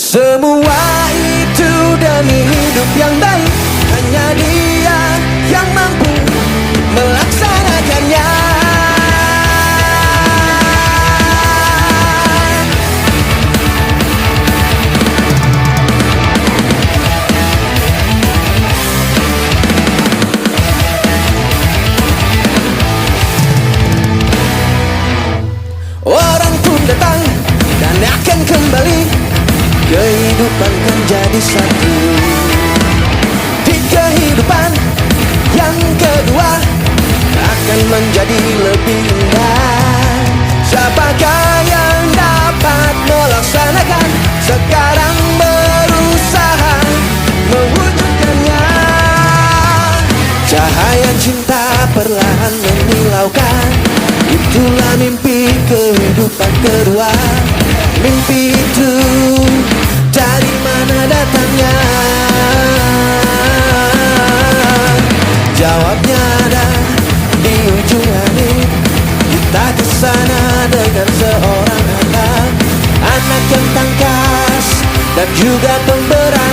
Semua itu demi hidup yang baik, hanya Dia yang mampu melaksanakannya. Orang pun datang dan akan kembali, kehidupan kan jadi satu. Di kehidupan yang kedua akan menjadi lebih indah. Siapakah yang dapat melaksanakan? Sekarang berusaha mewujudkannya. Cahaya cinta perlahan memilaukan, itulah mimpi kehidupan kedua. Mimpi itu dari mana datangnya? Jawabnya ada di ujung langit. Kita kesana dengan seorang anak yang tangkas dan juga pemberani.